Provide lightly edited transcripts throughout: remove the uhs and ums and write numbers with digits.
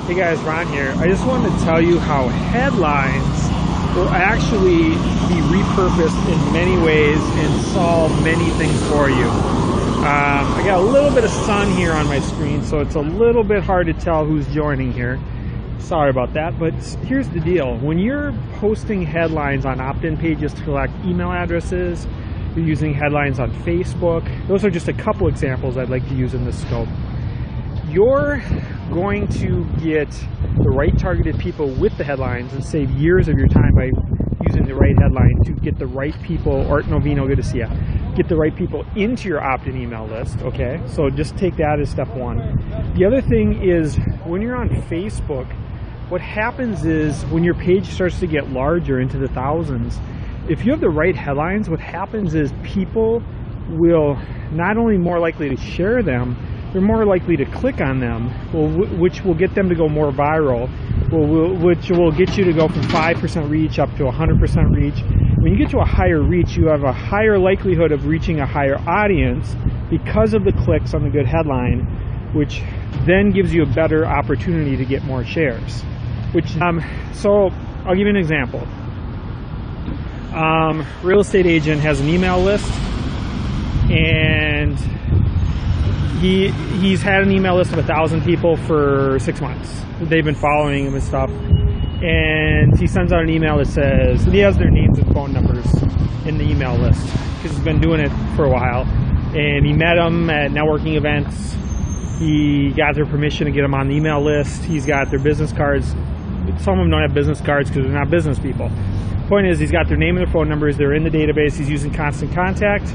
Hey guys, Ron here. I just wanted to tell you how headlines will actually be repurposed in many ways and solve many things for you. I got a little bit of sun here on my screen, so it's a little bit hard to tell who's joining here. Sorry about that, but here's the deal. When you're posting headlines on opt-in pages to collect email addresses, you're using headlines on Facebook. Those are just a couple examples I'd like to use in this scope. You're going to get the right targeted people with the headlines and save years of your time by using the right headline to get the right people, Art Novino, good to see you, get the right people into your opt-in email list, okay? So just take that as step one. The other thing is when you're on Facebook, what happens is when your page starts to get larger into the thousands, if you have the right headlines, what happens is people will not only more likely to share them, they're more likely to click on them, which will get them to go more viral, which will get you to go from 5% reach up to 100% reach. When you get to a higher reach, you have a higher likelihood of reaching a higher audience because of the clicks on the good headline, which then gives you a better opportunity to get more shares. So I'll give you an example. Real estate agent has an email list, and he's had an email list of 1,000 people for 6 months. They've been following him and stuff, and he sends out an email that says, he has their names and phone numbers in the email list because he's been doing it for a while, and he met them at networking events. He got their permission to get them on the email list. He's got their business cards. Some of them don't have business cards because they're not business people. Point is, he's got their name and their phone numbers. They're in the database. He's using Constant Contact.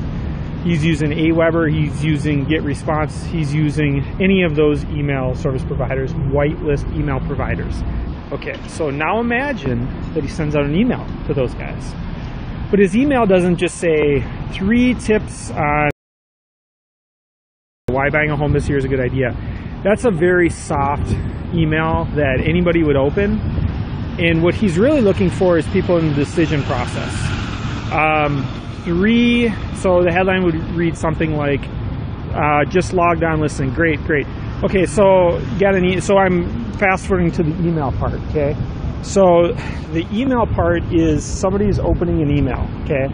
He's using Aweber, he's using GetResponse, he's using any of those email service providers, whitelist email providers. Okay, so now imagine that he sends out an email to those guys. But his email doesn't just say 3 tips on why buying a home this year is a good idea. That's a very soft email that anybody would open. And what he's really looking for is people in the decision process. So the headline would read something like, just logged on listening. Great. Okay, so so I'm fast forwarding to the email part, okay? So the email part is somebody's opening an email, okay?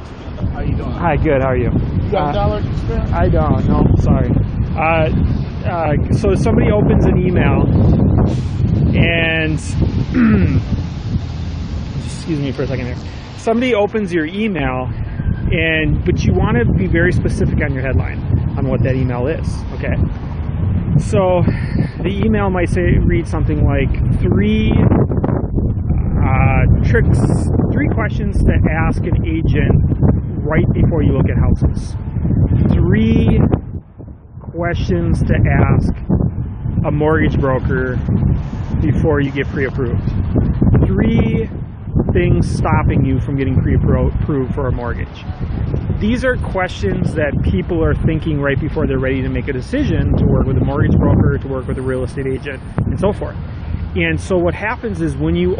How you doing? Hi, good, how are you? You got $1 to spare? I don't, no, sorry. So somebody opens an email and, excuse me for a second here. Somebody opens your email, but you want to be very specific on your headline on what that email is, okay? So the email might read something like 3 questions to ask an agent right before you look at houses. 3 questions to ask a mortgage broker before you get pre-approved. 3 things stopping you from getting pre-approved for a mortgage. These are questions that people are thinking right before they're ready to make a decision to work with a mortgage broker, to work with a real estate agent, and so forth. And so what happens is when you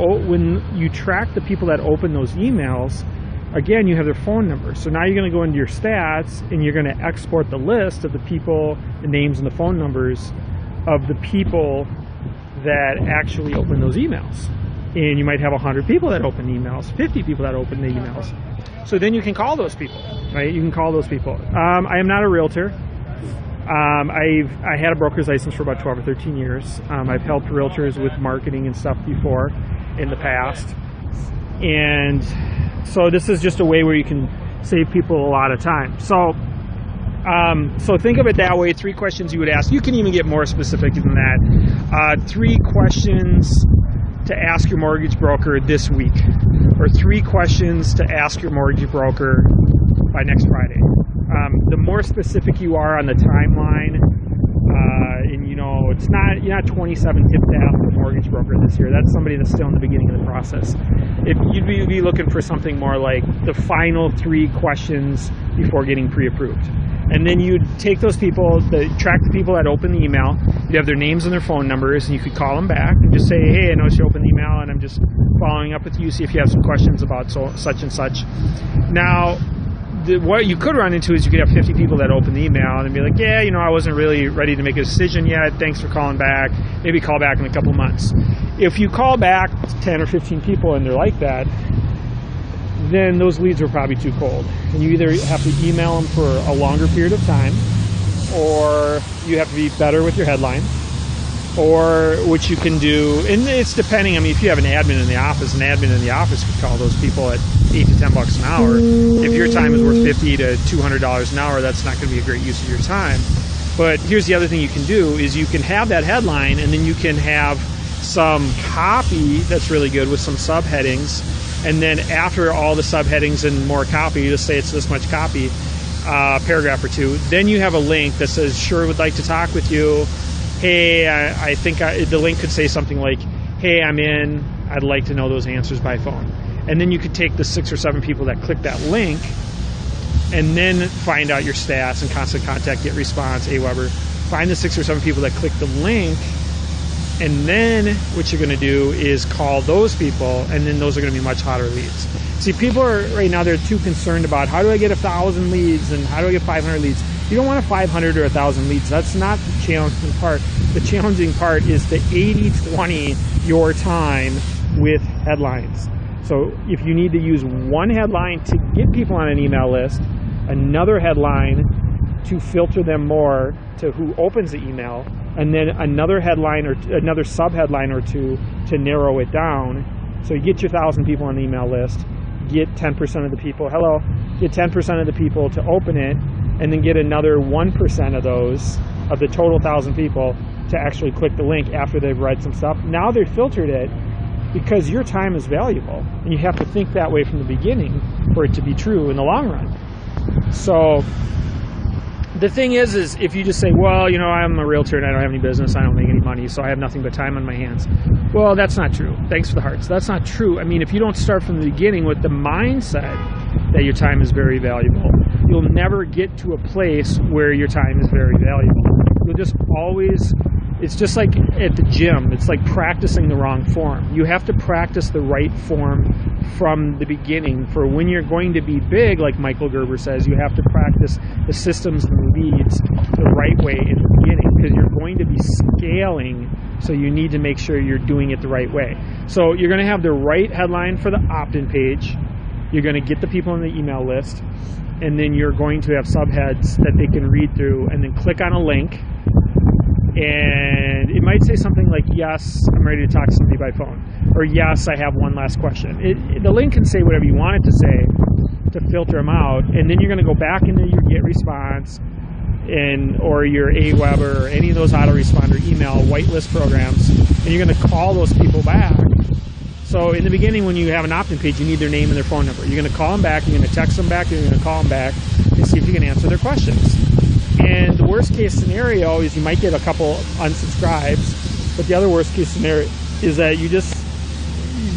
track the people that open those emails, again, you have their phone numbers. So now you're going to go into your stats and you're going to export the list of the people, the names and the phone numbers of the people that actually open those emails. And you might have 100 people that open emails, 50 people that open the emails. So then you can call those people, right? You can call those people. I am not a realtor. I had a broker's license for about 12 or 13 years. I've helped realtors with marketing and stuff before in the past. And so this is just a way where you can save people a lot of time. So think of it that way, 3 questions you would ask. You can even get more specific than that. 3 questions to ask your mortgage broker this week, or 3 questions to ask your mortgage broker by next Friday. The more specific you are on the timeline, and you're not 27 tips to ask a mortgage broker this year. That's somebody that's still in the beginning of the process. You'd be looking for something more like the final 3 questions before getting pre-approved. And then you'd take those people, track the people that open the email, you'd have their names and their phone numbers, and you could call them back and just say, hey, I noticed you opened the email, and I'm just following up with you, see if you have some questions about such and such. Now, what you could run into is you could have 50 people that open the email and be like, yeah, I wasn't really ready to make a decision yet. Thanks for calling back. Maybe call back in a couple months. If you call back 10 or 15 people and they're like that, then those leads were probably too cold. And you either have to email them for a longer period of time, or you have to be better with your headline, or what you can do, and it's depending. If you have an admin in the office could call those people at $8 to $10 an hour. If your time is worth $50 to $200 an hour, that's not going to be a great use of your time. But here's the other thing you can do is you can have that headline, and then you can have some copy that's really good with some subheadings, and then after all the subheadings and more copy, just say it's this much copy, paragraph or two, then you have a link that says, sure, would like to talk with you. Hey, I think the link could say something like, hey, I'm in, I'd like to know those answers by phone. And then you could take the 6 or 7 people that click that link and then find out your stats and constant contact, get response, AWeber. Find the 6 or 7 people that click the link, and then what you're going to do is call those people, and then those are going to be much hotter leads. See, people are right now, they're too concerned about how do I get 1,000 leads and how do I get 500 leads. You don't want 500 or 1,000 leads. That's not the challenging part. The challenging part is the 80-20 your time with headlines. So if you need to use one headline to get people on an email list, another headline to filter them more to who opens the email, and then another headline or another sub-headline or two to narrow it down. So you get your 1,000 people on the email list, get 10% of the people, get 10% of the people to open it, and then get another 1% of those, of the total 1,000 people, to actually click the link after they've read some stuff. Now they've filtered it because your time is valuable, and you have to think that way from the beginning for it to be true in the long run. So the thing is if you just say, well, I'm a realtor and I don't have any business, I don't make any money, so I have nothing but time on my hands. Well, that's not true. Thanks for the hearts. That's not true. If you don't start from the beginning with the mindset that your time is very valuable, you'll never get to a place where your time is very valuable. You'll just always, it's just like at the gym, it's like practicing the wrong form. You have to practice the right form from the beginning. For when you're going to be big, like Michael Gerber says, you have to practice the systems and the leads the right way in the beginning, because you're going to be scaling, so you need to make sure you're doing it the right way. So you're going to have the right headline for the opt-in page, you're going to get the people on the email list, and then you're going to have subheads that they can read through and then click on a link, and it might say something like, yes, I'm ready to talk to somebody by phone, or yes, I have one last question. The link can say whatever you want it to say to filter them out, and then you're going to go back into your get response or your AWeber or any of those autoresponder email whitelist programs, and you're going to call those people back. So in the beginning, when you have an opt-in page, you need their name and their phone number. You're going to call them back, you're going to text them back, you're going to call them back and see if you can answer their questions. And the worst case scenario is you might get a couple unsubscribes, but the other worst case scenario is that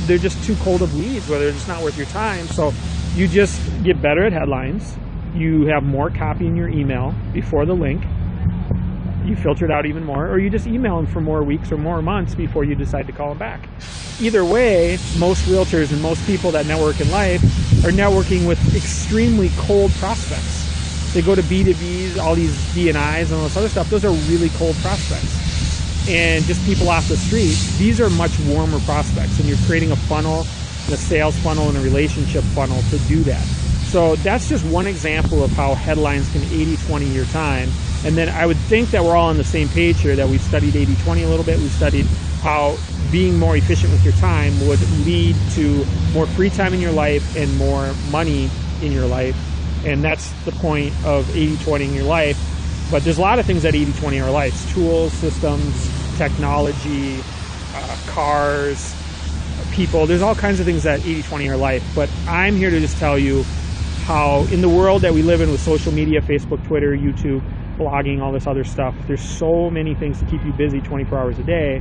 they're just too cold of leads, where they're just not worth your time. So you just get better at headlines, you have more copy in your email before the link, you filter it out even more, or you just email them for more weeks or more months before you decide to call them back. Either way, most realtors and most people that network in life are networking with extremely cold prospects. They go to B2Bs, all these D&Is and all this other stuff. Those are really cold prospects. And just people off the street, these are much warmer prospects. And you're creating a funnel, a sales funnel, and a relationship funnel to do that. So that's just one example of how headlines can 80-20 your time. And then I would think that we're all on the same page here, that we've studied 80-20 a little bit. We've studied how being more efficient with your time would lead to more free time in your life and more money in your life. And that's the point of 80-20 in your life. But there's a lot of things that 80-20 in our lives: tools, systems, technology, cars, people. There's all kinds of things that 80-20 in our life. But I'm here to just tell you how in the world that we live in with social media, Facebook, Twitter, YouTube, blogging, all this other stuff, there's so many things to keep you busy 24 hours a day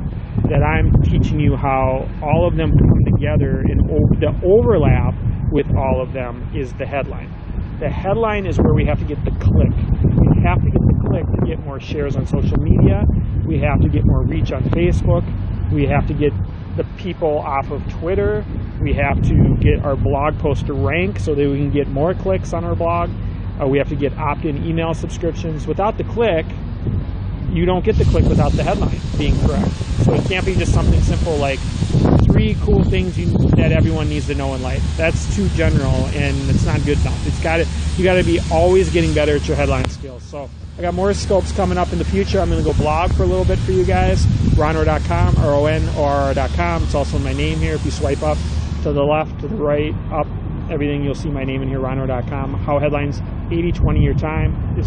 that I'm teaching you how all of them come together, and the overlap with all of them is the headline. The headline is where we have to get the click. We have to get the click to get more shares on social media. We have to get more reach on Facebook. We have to get the people off of Twitter. We have to get our blog post to rank so that we can get more clicks on our blog. We have to get opt-in email subscriptions. Without the click, you don't get the click without the headline being correct. So it can't be just something simple like 3 cool things that everyone needs to know in life. That's too general and it's not good enough. You got to be always getting better at your headline skills. So I got more scopes coming up in the future. I'm going to go blog for a little bit for you guys. ronor.com, RONOR.com. It's also my name here. If you swipe up to the left, to the right, up, everything, you'll see my name in here, ronor.com. How headlines 80-20 your time is